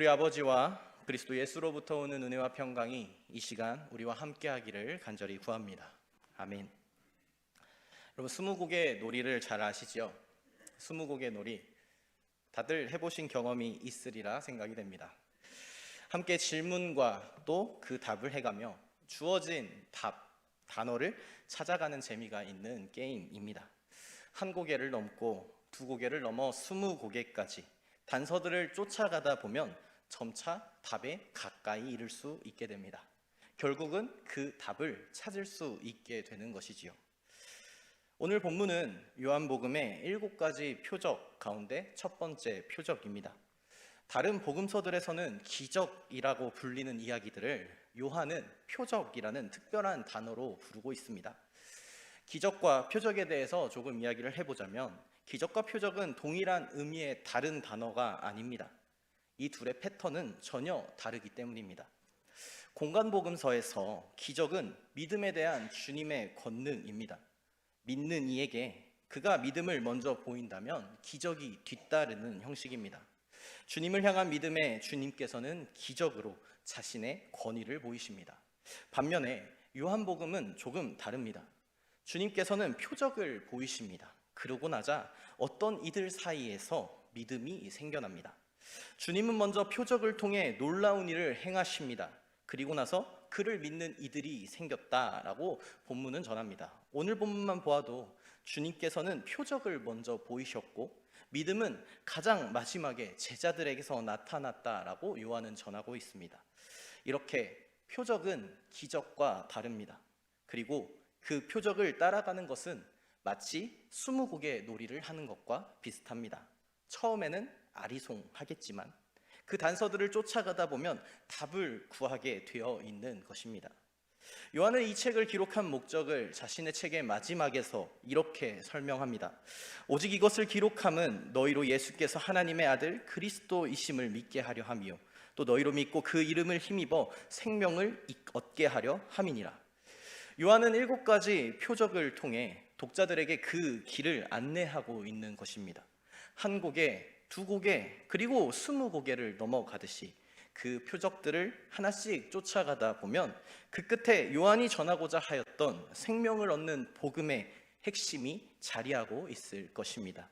우리 아버지와 그리스도 예수로부터 오는 은혜와 평강이 이 시간 우리와 함께하기를 간절히 구합니다. 아멘. 여러분, 스무고개 놀이를 잘 아시죠? 스무고개 놀이 다들 해보신 경험이 있으리라 생각이 됩니다. 함께 질문과 또 그 답을 해가며 주어진 단어를 찾아가는 재미가 있는 게임입니다. 한 고개를 넘고 두 고개를 넘어 20고개까지 단서들을 쫓아가다 보면 점차 답에 가까이 이를 수 있게 됩니다. 결국은 그 답을 찾을 수 있게 되는 것이지요. 오늘 본문은 요한복음의 7가지 표적 가운데 첫 번째 표적입니다. 다른 복음서들에서는 기적이라고 불리는 이야기들을 요한은 표적이라는 특별한 단어로 부르고 있습니다. 기적과 표적에 대해서 조금 이야기를 해보자면, 기적과 표적은 동일한 의미의 다른 단어가 아닙니다. 이 둘의 패턴은 전혀 다르기 때문입니다. 공간복음서에서 기적은 믿음에 대한 주님의 권능입니다. 믿는 이에게 그가 믿음을 먼저 보인다면 기적이 뒤따르는 형식입니다. 주님을 향한 믿음에 주님께서는 기적으로 자신의 권위를 보이십니다. 반면에 요한복음은 조금 다릅니다. 주님께서는 표적을 보이십니다. 그러고 나자 어떤 이들 사이에서 믿음이 생겨납니다. 주님은 먼저 표적을 통해 놀라운 일을 행하십니다. 그리고 나서 그를 믿는 이들이 생겼다라고 본문은 전합니다. 오늘 본문만 보아도 주님께서는 표적을 먼저 보이셨고 믿음은 가장 마지막에 제자들에게서 나타났다라고 요한은 전하고 있습니다. 이렇게 표적은 기적과 다릅니다. 그리고 그 표적을 따라가는 것은 마치 20곡의 놀이를 하는 것과 비슷합니다. 처음에는 아리송하겠지만 그 단서들을 쫓아가다 보면 답을 구하게 되어 있는 것입니다. 요한은 이 책을 기록한 목적을 자신의 책의 마지막에서 이렇게 설명합니다. 오직 이것을 기록함은 너희로 예수께서 하나님의 아들 그리스도이심을 믿게 하려 함이요 또 너희로 믿고 그 이름을 힘입어 생명을 얻게 하려 함이니라. 요한은 7가지 표적을 통해 독자들에게 그 길을 안내하고 있는 것입니다. 한 고개, 두 고개, 그리고 20고개를 넘어가듯이 그 표적들을 하나씩 쫓아가다 보면 그 끝에 요한이 전하고자 하였던 생명을 얻는 복음의 핵심이 자리하고 있을 것입니다.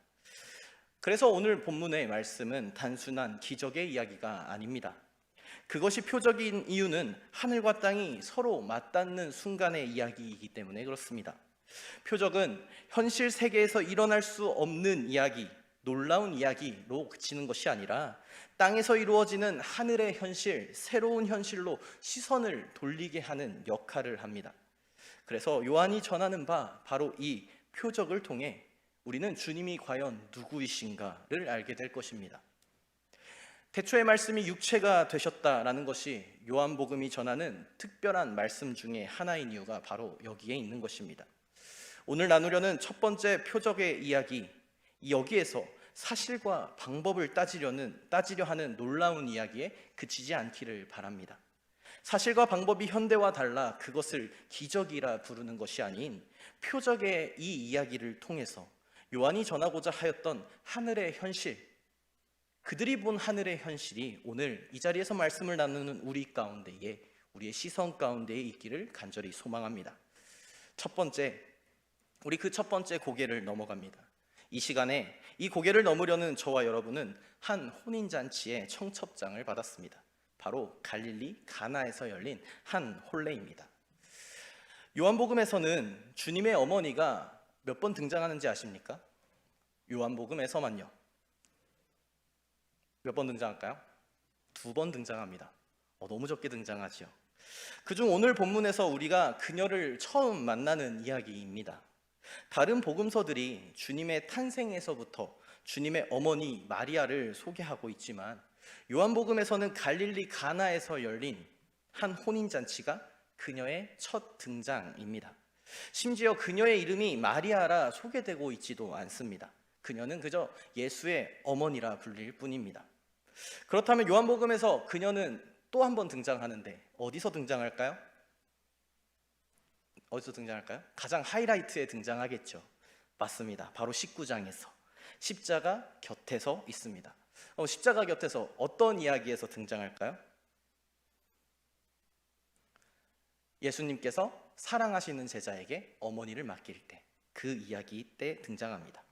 그래서 오늘 본문의 말씀은 단순한 기적의 이야기가 아닙니다. 그것이 표적인 이유는 하늘과 땅이 서로 맞닿는 순간의 이야기이기 때문에 그렇습니다. 표적은 현실 세계에서 일어날 수 없는 이야기, 놀라운 이야기로 그치는 것이 아니라 땅에서 이루어지는 하늘의 현실, 새로운 현실로 시선을 돌리게 하는 역할을 합니다. 그래서 요한이 전하는 바 바로 이 표적을 통해 우리는 주님이 과연 누구이신가를 알게 될 것입니다. 태초의 말씀이 육체가 되셨다라는 것이 요한복음이 전하는 특별한 말씀 중에 하나인 이유가 바로 여기에 있는 것입니다. 오늘 나누려는 첫 번째 표적의 이야기, 여기에서 사실과 방법을 따지려 하는 놀라운 이야기에 그치지 않기를 바랍니다. 사실과 방법이 현대와 달라 그것을 기적이라 부르는 것이 아닌 표적의 이 이야기를 통해서 요한이 전하고자 하였던 하늘의 현실, 그들이 본 하늘의 현실이 오늘 이 자리에서 말씀을 나누는 우리 가운데에, 우리의 시선 가운데에 있기를 간절히 소망합니다. 우리 그 첫 번째 고개를 넘어갑니다. 이 시간에 이 고개를 넘으려는 저와 여러분은 한 혼인잔치의 청첩장을 받았습니다. 바로 갈릴리 가나에서 열린 한 혼례입니다. 요한복음에서는 주님의 어머니가 몇 번 등장하는지 아십니까? 요한복음에서만요. 몇 번 등장할까요? 2번 등장합니다. 너무 적게 등장하죠. 그중 오늘 본문에서 우리가 그녀를 처음 만나는 이야기입니다. 다른 복음서들이 주님의 탄생에서부터 주님의 어머니 마리아를 소개하고 있지만 요한복음에서는 갈릴리 가나에서 열린 한 혼인잔치가 그녀의 첫 등장입니다. 심지어 그녀의 이름이 마리아라 소개되고 있지도 않습니다. 그녀는 그저 예수의 어머니라 불릴 뿐입니다. 그렇다면 요한복음에서 그녀는 또 한 번 등장하는데 어디서 등장할까요? 가장 하이라이트에 등장하겠죠. 맞습니다. 바로 19장에서 십자가 곁에서 있습니다. 십자가 곁에서 어떤 이야기에서 등장할까요? 예수님께서 사랑하시는 제자에게 어머니를 맡길 때, 그 이야기 때 등장합니다.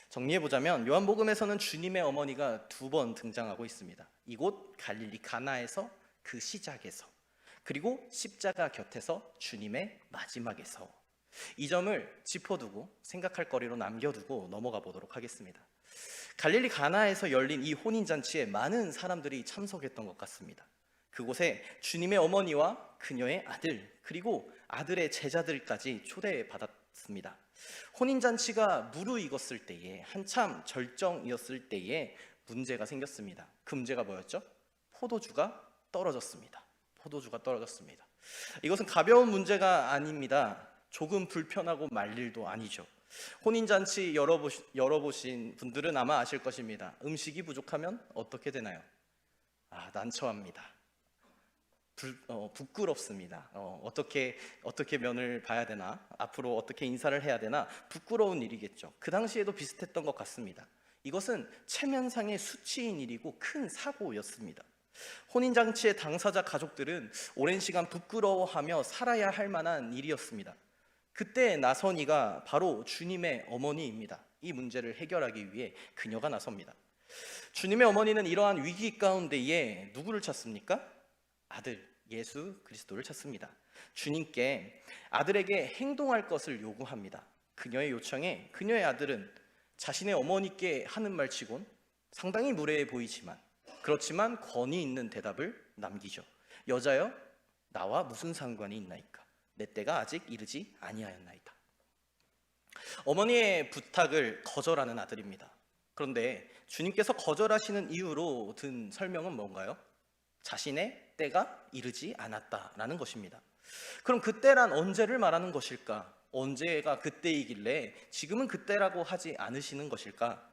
정리해보자면 요한복음에서는 주님의 어머니가 2번 등장하고 있습니다. 이곳 갈릴리 가나에서, 그 시작에서, 그리고 십자가 곁에서 주님의 마지막에서. 이 점을 짚어두고 생각할 거리로 남겨두고 넘어가 보도록 하겠습니다. 갈릴리 가나에서 열린 이 혼인잔치에 많은 사람들이 참석했던 것 같습니다. 그곳에 주님의 어머니와 그녀의 아들, 그리고 아들의 제자들까지 초대받았습니다. 혼인잔치가 무르익었을 때에, 한참 절정이었을 때에 문제가 생겼습니다. 그 문제가 뭐였죠? 포도주가 떨어졌습니다. 포도주가 떨어졌습니다. 이것은 가벼운 문제가 아닙니다. 조금 불편하고 말 일도 아니죠. 혼인잔치 열어보신 분들은 아마 아실 것입니다. 음식이 부족하면 어떻게 되나요? 난처합니다. 부끄럽습니다. 어떻게 면을 봐야 되나, 앞으로 어떻게 인사를 해야 되나, 부끄러운 일이겠죠. 그 당시에도 비슷했던 것 같습니다. 이것은 체면상의 수치인 일이고 큰 사고였습니다. 혼인잔치의 당사자 가족들은 오랜 시간 부끄러워하며 살아야 할 만한 일이었습니다. 그때 나선 이가 바로 주님의 어머니입니다. 이 문제를 해결하기 위해 그녀가 나섭니다. 주님의 어머니는 이러한 위기 가운데에 누구를 찾습니까? 아들 예수 그리스도를 찾습니다. 주님께 아들에게 행동할 것을 요구합니다. 그녀의 요청에 그녀의 아들은 자신의 어머니께 하는 말치곤 상당히 무례해 보이지만, 그렇지만 권위 있는 대답을 남기죠. 여자여, 나와 무슨 상관이 있나이까? 내 때가 아직 이르지 아니하였나이다. 어머니의 부탁을 거절하는 아들입니다. 그런데 주님께서 거절하시는 이유로 든 설명은 뭔가요? 자신의 때가 이르지 않았다라는 것입니다. 그럼 그때란 언제를 말하는 것일까? 언제가 그때이길래 지금은 그때라고 하지 않으시는 것일까?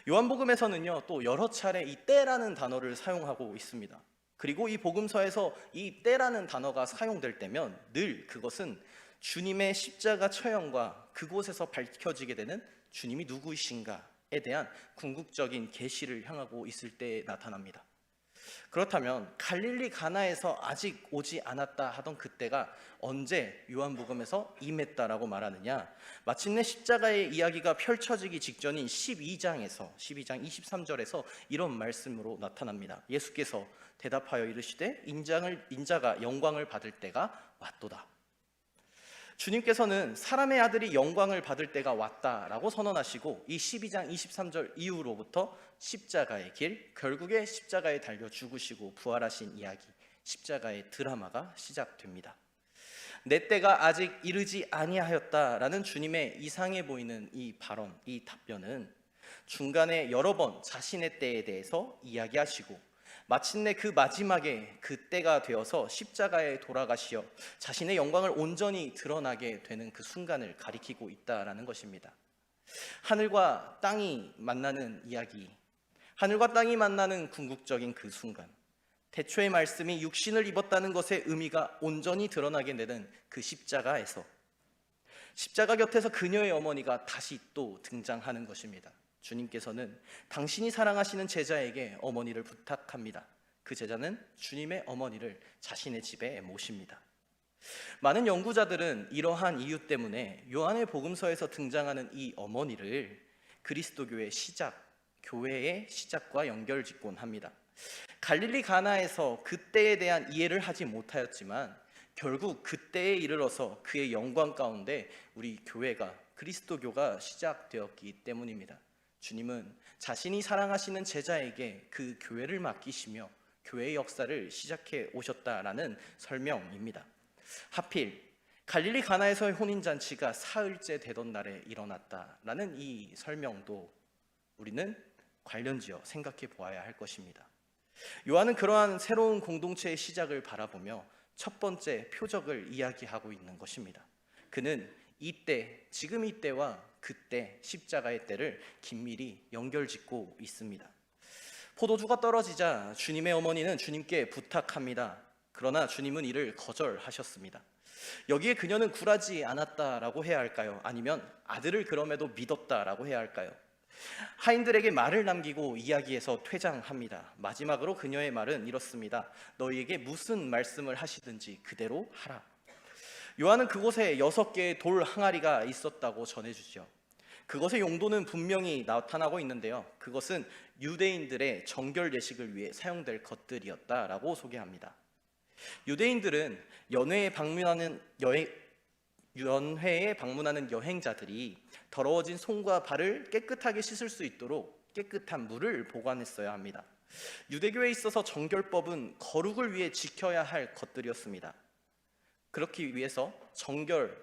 요한복음에서는요, 또 여러 차례 이 때라는 단어를 사용하고 있습니다. 그리고 이 복음서에서 이 때라는 단어가 사용될 때면 늘 그것은 주님의 십자가 처형과 그곳에서 밝혀지게 되는 주님이 누구이신가에 대한 궁극적인 계시를 향하고 있을 때 나타납니다. 그렇다면 갈릴리 가나에서 아직 오지 않았다 하던 그때가 언제 요한복음에서 임했다라고 말하느냐? 마침내 십자가의 이야기가 펼쳐지기 직전인 12장 23절에서 이런 말씀으로 나타납니다. 예수께서 대답하여 이르시되 인자가 영광을 받을 때가 왔도다. 주님께서는 사람의 아들이 영광을 받을 때가 왔다라고 선언하시고, 이 12장 23절 이후로부터 십자가의 길, 결국에 십자가에 달려 죽으시고 부활하신 이야기, 십자가의 드라마가 시작됩니다. 내 때가 아직 이르지 아니하였다라는 주님의 이상해 보이는 이 발언, 이 답변은 중간에 여러 번 자신의 때에 대해서 이야기하시고, 마침내 그 마지막에 그 때가 되어서 십자가에 돌아가시어 자신의 영광을 온전히 드러나게 되는 그 순간을 가리키고 있다라는 것입니다. 하늘과 땅이 만나는 이야기, 하늘과 땅이 만나는 궁극적인 그 순간, 태초의 말씀이 육신을 입었다는 것의 의미가 온전히 드러나게 되는 그 십자가에서, 십자가 곁에서 그녀의 어머니가 다시 또 등장하는 것입니다. 주님께서는 당신이 사랑하시는 제자에게 어머니를 부탁합니다. 그 제자는 주님의 어머니를 자신의 집에 모십니다. 많은 연구자들은 이러한 이유 때문에 요한의 복음서에서 등장하는 이 어머니를 그리스도교의 시작, 교회의 시작과 연결짓곤 합니다. 갈릴리 가나에서 그때에 대한 이해를 하지 못하였지만 결국 그때에 이르러서 그의 영광 가운데 우리 교회가, 그리스도교가 시작되었기 때문입니다. 주님은 자신이 사랑하시는 제자에게 그 교회를 맡기시며 교회의 역사를 시작해 오셨다라는 설명입니다. 하필 갈릴리 가나에서의 혼인잔치가 사흘째 되던 날에 일어났다라는 이 설명도 우리는 관련지어 생각해 보아야 할 것입니다. 요한은 그러한 새로운 공동체의 시작을 바라보며 첫 번째 표적을 이야기하고 있는 것입니다. 그는 이때, 지금 이때와 그때, 십자가의 때를 긴밀히 연결짓고 있습니다. 포도주가 떨어지자 주님의 어머니는 주님께 부탁합니다. 그러나 주님은 이를 거절하셨습니다. 여기에 그녀는 굴하지 않았다라고 해야 할까요? 아니면 아들을 그럼에도 믿었다라고 해야 할까요? 하인들에게 말을 남기고 이야기에서 퇴장합니다. 마지막으로 그녀의 말은 이렇습니다. 너희에게 무슨 말씀을 하시든지 그대로 하라. 요한은 그곳에 6개의 돌 항아리가 있었다고 전해주죠. 그것의 용도는 분명히 나타나고 있는데요. 그것은 유대인들의 정결 예식을 위해 사용될 것들이었다라고 소개합니다. 유대인들은 연회에 방문하는 여행자들이 더러워진 손과 발을 깨끗하게 씻을 수 있도록 깨끗한 물을 보관했어야 합니다. 유대교에 있어서 정결법은 거룩을 위해 지켜야 할 것들이었습니다. 그렇기 위해서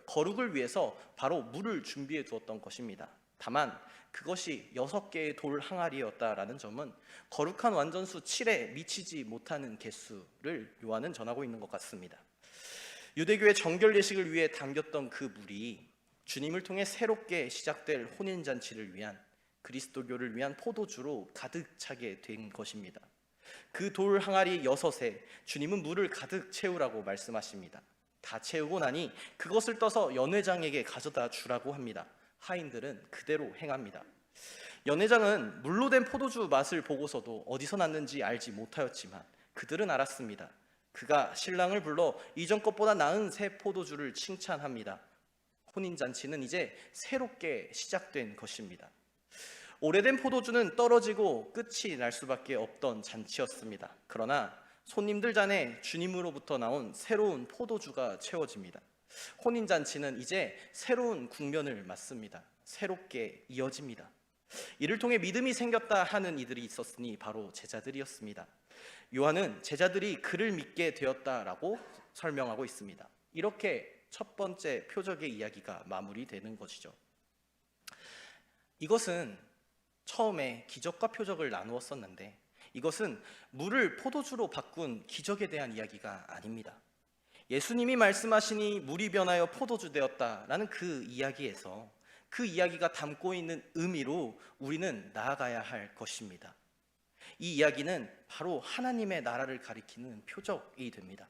거룩을 위해서 바로 물을 준비해 두었던 것입니다. 다만 그것이 6개의 돌 항아리였다라는 점은 거룩한 완전수 7에 미치지 못하는 개수를 요한은 전하고 있는 것 같습니다. 유대교의 정결 예식을 위해 담겼던 그 물이 주님을 통해 새롭게 시작될 혼인잔치를 위한 그리스도교를 위한 포도주로 가득 차게 된 것입니다. 그 돌 항아리 6에 주님은 물을 가득 채우라고 말씀하십니다. 다 채우고 나니 그것을 떠서 연회장에게 가져다 주라고 합니다. 하인들은 그대로 행합니다. 연회장은 물로 된 포도주 맛을 보고서도 어디서 났는지 알지 못하였지만 그들은 알았습니다. 그가 신랑을 불러 이전 것보다 나은 새 포도주를 칭찬합니다. 혼인잔치는 이제 새롭게 시작된 것입니다. 오래된 포도주는 떨어지고 끝이 날 수밖에 없던 잔치였습니다. 그러나 손님들 잔에 주님으로부터 나온 새로운 포도주가 채워집니다. 혼인잔치는 이제 새로운 국면을 맞습니다. 새롭게 이어집니다. 이를 통해 믿음이 생겼다 하는 이들이 있었으니 바로 제자들이었습니다. 요한은 제자들이 그를 믿게 되었다라고 설명하고 있습니다. 이렇게 첫 번째 표적의 이야기가 마무리되는 것이죠. 이것은 처음에 기적과 표적을 나누었었는데 이것은 물을 포도주로 바꾼 기적에 대한 이야기가 아닙니다. 예수님이 말씀하시니 물이 변하여 포도주 되었다라는 그 이야기에서 그 이야기가 담고 있는 의미로 우리는 나아가야 할 것입니다. 이 이야기는 바로 하나님의 나라를 가리키는 표적이 됩니다.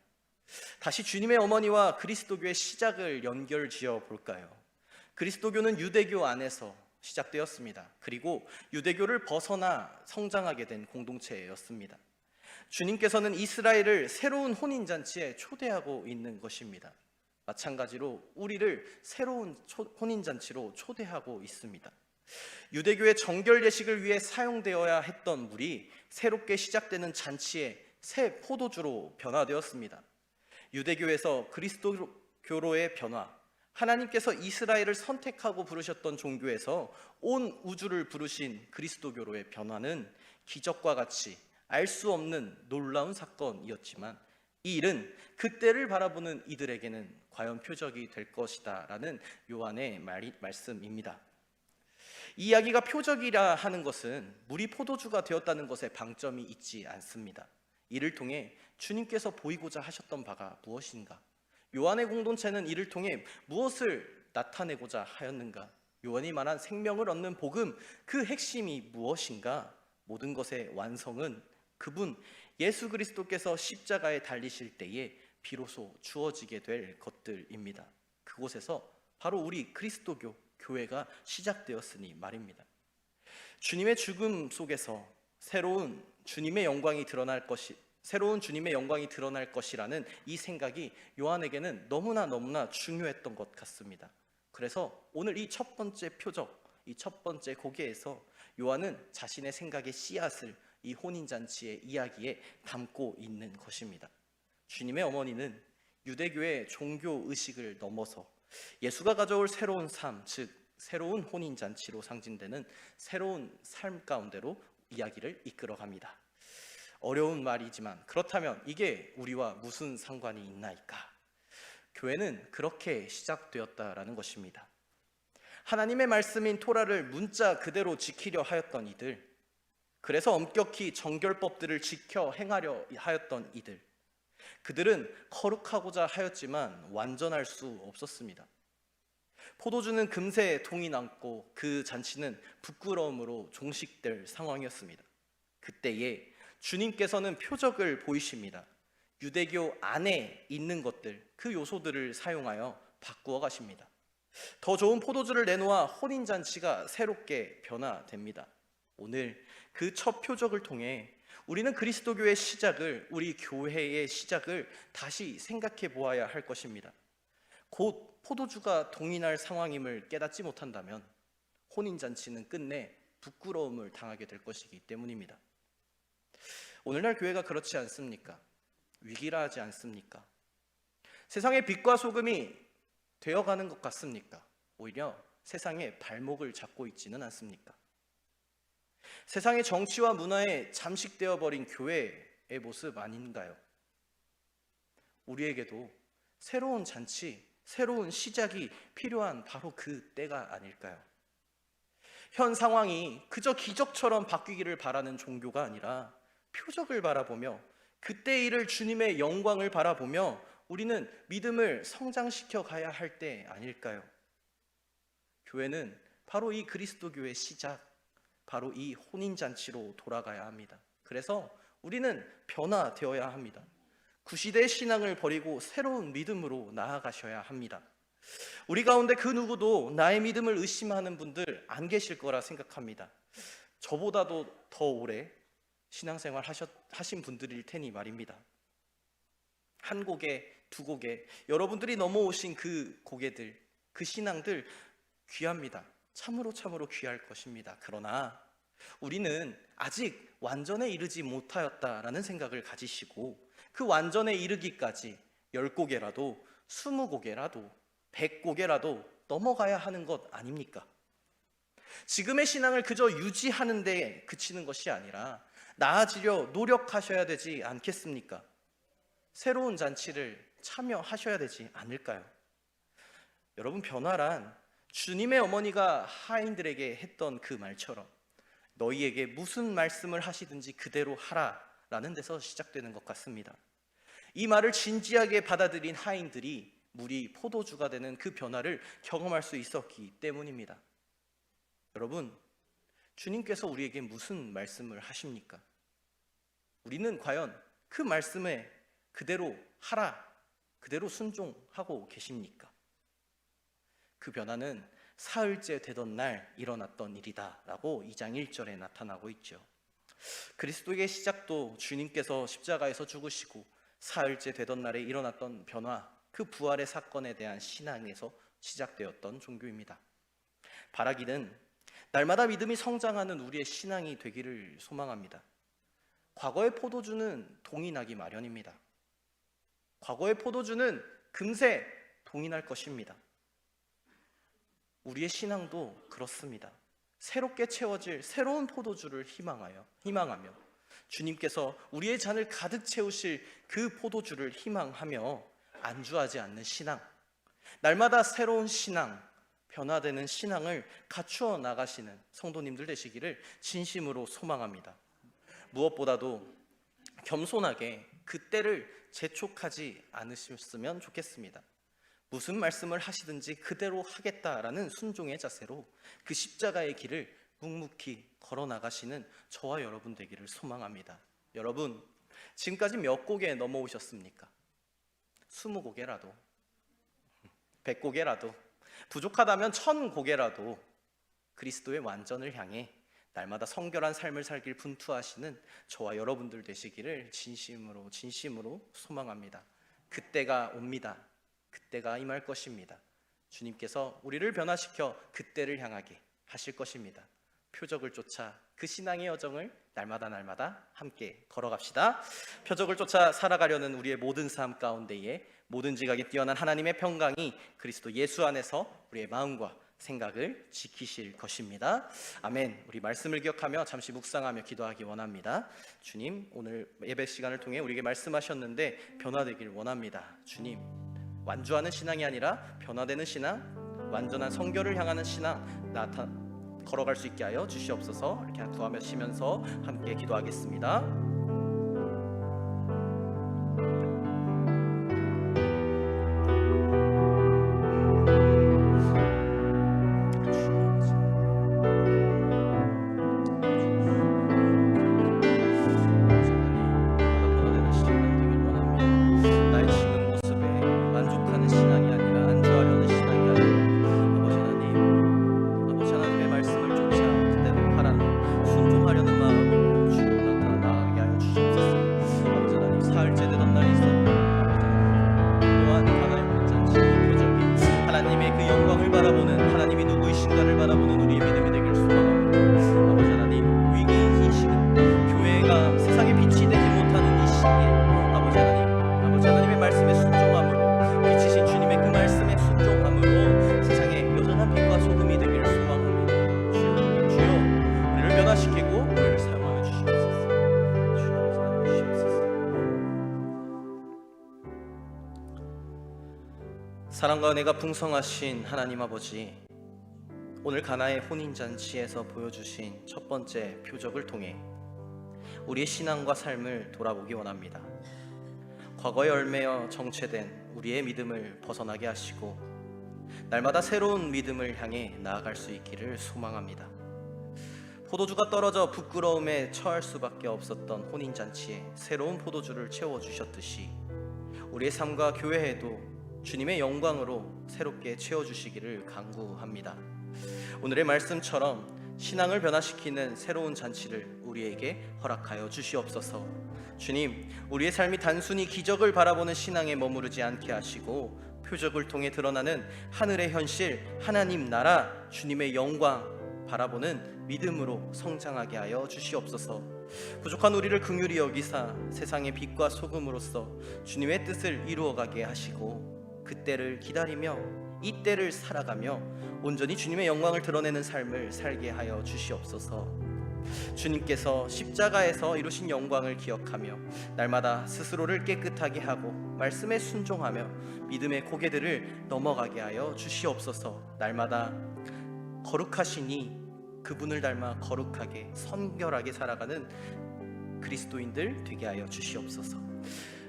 다시 주님의 어머니와 그리스도교의 시작을 연결지어 볼까요? 그리스도교는 유대교 안에서 시작되었습니다. 그리고 유대교를 벗어나 성장하게 된 공동체였습니다. 주님께서는 이스라엘을 새로운 혼인잔치에 초대하고 있는 것입니다. 마찬가지로 우리를 새로운 혼인잔치로 초대하고 있습니다. 유대교의 정결 예식을 위해 사용되어야 했던 물이 새롭게 시작되는 잔치의 새 포도주로 변화되었습니다. 유대교에서 그리스도교로의 변화, 하나님께서 이스라엘을 선택하고 부르셨던 종교에서 온 우주를 부르신 그리스도교로의 변화는 기적과 같이 알 수 없는 놀라운 사건이었지만 이 일은 그때를 바라보는 이들에게는 과연 표적이 될 것이다 라는 요한의 말씀입니다. 이 이야기가 표적이라 하는 것은 물이 포도주가 되었다는 것에 방점이 있지 않습니다. 이를 통해 주님께서 보이고자 하셨던 바가 무엇인가? 요한의 공동체는 이를 통해 무엇을 나타내고자 하였는가? 요한이 말한 생명을 얻는 복음, 그 핵심이 무엇인가? 모든 것의 완성은 그분 예수 그리스도께서 십자가에 달리실 때에 비로소 주어지게 될 것들입니다. 그곳에서 바로 우리 그리스도교 교회가 시작되었으니 말입니다. 주님의 죽음 속에서 새로운 주님의 영광이 드러날 것이라는 이 생각이 요한에게는 너무나 중요했던 것 같습니다. 그래서 오늘 이 첫 번째 표적, 이 첫 번째 고개에서 요한은 자신의 생각의 씨앗을 이 혼인잔치의 이야기에 담고 있는 것입니다. 주님의 어머니는 유대교의 종교 의식을 넘어서 예수가 가져올 새로운 삶, 즉 새로운 혼인잔치로 상징되는 새로운 삶 가운데로 이야기를 이끌어갑니다. 어려운 말이지만 그렇다면 이게 우리와 무슨 상관이 있나이까? 교회는 그렇게 시작되었다라는 것입니다. 하나님의 말씀인 토라를 문자 그대로 지키려 하였던 이들, 그래서 엄격히 정결법들을 지켜 행하려 하였던 이들, 그들은 거룩하고자 하였지만 완전할 수 없었습니다. 포도주는 금세 동이 남고 그 잔치는 부끄러움으로 종식될 상황이었습니다. 그때에 주님께서는 표적을 보이십니다. 유대교 안에 있는 것들, 그 요소들을 사용하여 바꾸어 가십니다. 더 좋은 포도주를 내놓아 혼인잔치가 새롭게 변화됩니다. 오늘 그 첫 표적을 통해 우리는 그리스도교의 시작을, 우리 교회의 시작을 다시 생각해 보아야 할 것입니다. 곧 포도주가 동인할 상황임을 깨닫지 못한다면 혼인잔치는 끝내 부끄러움을 당하게 될 것이기 때문입니다. 오늘날 교회가 그렇지 않습니까? 위기라 하지 않습니까? 세상의 빛과 소금이 되어가는 것 같습니까? 오히려 세상의 발목을 잡고 있지는 않습니까? 세상의 정치와 문화에 잠식되어 버린 교회의 모습 아닌가요? 우리에게도 새로운 잔치, 새로운 시작이 필요한 바로 그 때가 아닐까요? 현 상황이 그저 기적처럼 바뀌기를 바라는 종교가 아니라 표적을 바라보며 그때 이를 주님의 영광을 바라보며 우리는 믿음을 성장시켜 가야 할 때 아닐까요? 교회는 바로 이 그리스도교의 시작, 바로 이 혼인잔치로 돌아가야 합니다. 그래서 우리는 변화되어야 합니다. 구시대의 신앙을 버리고 새로운 믿음으로 나아가셔야 합니다. 우리 가운데 그 누구도 나의 믿음을 의심하는 분들 안 계실 거라 생각합니다. 저보다도 더 오래 신앙생활 하신 분들일 테니 말입니다. 한 곡에, 두 곡에 여러분들이 넘어오신 그 고개들, 그 신앙들 귀합니다. 참으로 귀할 것입니다. 그러나 우리는 아직 완전에 이르지 못하였다라는 생각을 가지시고 그 완전에 이르기까지 10곡에라도 20곡에라도 100곡에라도 넘어가야 하는 것 아닙니까? 지금의 신앙을 그저 유지하는 데 그치는 것이 아니라 나아지려 노력하셔야 되지 않겠습니까? 새로운 잔치를 참여하셔야 되지 않을까요? 여러분, 변화란 주님의 어머니가 하인들에게 했던 그 말처럼 너희에게 무슨 말씀을 하시든지 그대로 하라 라는 데서 시작되는 것 같습니다. 이 말을 진지하게 받아들인 하인들이 물이 포도주가 되는 그 변화를 경험할 수 있었기 때문입니다. 여러분, 주님께서 우리에게 무슨 말씀을 하십니까? 우리는 과연 그 말씀에 그대로 하라, 그대로 순종하고 계십니까? 그 변화는 사흘째 되던 날 일어났던 일이다 라고 2장 1절에 나타나고 있죠. 그리스도의 시작도 주님께서 십자가에서 죽으시고 사흘째 되던 날에 일어났던 변화, 그 부활의 사건에 대한 신앙에서 시작되었던 종교입니다. 바라기는 날마다 믿음이 성장하는 우리의 신앙이 되기를 소망합니다. 과거의 포도주는 동인하기 마련입니다. 과거의 포도주는 금세 동인할 것입니다. 우리의 신앙도 그렇습니다. 새롭게 채워질 새로운 포도주를 희망하며 주님께서 우리의 잔을 가득 채우실 그 포도주를 희망하며 안주하지 않는 신앙, 날마다 새로운 신앙, 변화되는 신앙을 갖추어 나가시는 성도님들 되시기를 진심으로 소망합니다. 무엇보다도 겸손하게 그때를 재촉하지 않으셨으면 좋겠습니다. 무슨 말씀을 하시든지 그대로 하겠다라는 순종의 자세로 그 십자가의 길을 묵묵히 걸어 나가시는 저와 여러분 되기를 소망합니다. 여러분, 지금까지 몇 곡에 넘어오셨습니까? 20곡에라도 100곡에라도 부족하다면 1000곡에라도 그리스도의 완전을 향해 날마다 성결한 삶을 살길 분투하시는 저와 여러분들 되시기를 진심으로 소망합니다. 그때가 옵니다. 그때가 임할 것입니다. 주님께서 우리를 변화시켜 그때를 향하게 하실 것입니다. 표적을 쫓아 그 신앙의 여정을 날마다 함께 걸어갑시다. 표적을 쫓아 살아가려는 우리의 모든 삶 가운데에 모든 지각에 뛰어난 하나님의 평강이 그리스도 예수 안에서 우리의 마음과 생각을 지키실 것입니다. 아멘. 우리 말씀을 기억하며 잠시 묵상하며 기도하기 원합니다. 주님, 오늘 예배 시간을 통해 우리에게 말씀하셨는데 변화되길 원합니다. 주님, 완주하는 신앙이 아니라 변화되는 신앙, 완전한 성결을 향하는 신앙 걸어갈 수 있게 하여 주시옵소서. 이렇게 구하시면서 함께 기도하겠습니다. 만나 있었던 또한 가나의 혼인잔치의 표적이 하나님의 그 영광을 바라보는, 하나님이 누구이신가를 바라보는 우리의 믿음이 되길 소망합니다. 아버지 하나님, 위기인 이 시간, 교회가 세상에 빛이 되지 못하는 이 시기에 아버지 하나님의 말씀에 순종함으로, 빛이신 주님의 그 말씀에 순종함으로 세상에 여전한 빛과 소금이 되기를 소망합니다. 주여, 우리를 변화시키고 우리를 사용하여 주시옵소서. 주여, 사용하여 주시옵소서. 사랑과 은혜가 풍성하신 하나님 아버지, 오늘 가나의 혼인잔치에서 보여주신 첫 번째 표적을 통해 우리의 신앙과 삶을 돌아보기 원합니다. 과거에 얽매여 정체된 우리의 믿음을 벗어나게 하시고 날마다 새로운 믿음을 향해 나아갈 수 있기를 소망합니다. 포도주가 떨어져 부끄러움에 처할 수밖에 없었던 혼인잔치에 새로운 포도주를 채워주셨듯이 우리의 삶과 교회에도 주님의 영광으로 새롭게 채워주시기를 간구합니다. 오늘의 말씀처럼 신앙을 변화시키는 새로운 잔치를 우리에게 허락하여 주시옵소서. 주님, 우리의 삶이 단순히 기적을 바라보는 신앙에 머무르지 않게 하시고 표적을 통해 드러나는 하늘의 현실, 하나님 나라, 주님의 영광 바라보는 믿음으로 성장하게 하여 주시옵소서. 부족한 우리를 긍휼히 여기사 세상의 빛과 소금으로서 주님의 뜻을 이루어가게 하시고 그 때를 기다리며 이 때를 살아가며 온전히 주님의 영광을 드러내는 삶을 살게 하여 주시옵소서. 주님께서 십자가에서 이루신 영광을 기억하며 날마다 스스로를 깨끗하게 하고 말씀에 순종하며 믿음의 고개들을 넘어가게 하여 주시옵소서. 날마다 거룩하시니 그분을 닮아 거룩하게 선결하게 살아가는 그리스도인들 되게 하여 주시옵소서.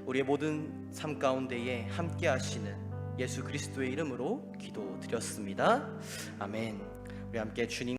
우리의 모든 삶 가운데에 함께 하시는 예수 그리스도의 이름으로 기도드렸습니다. 아멘. 우리 함께 주님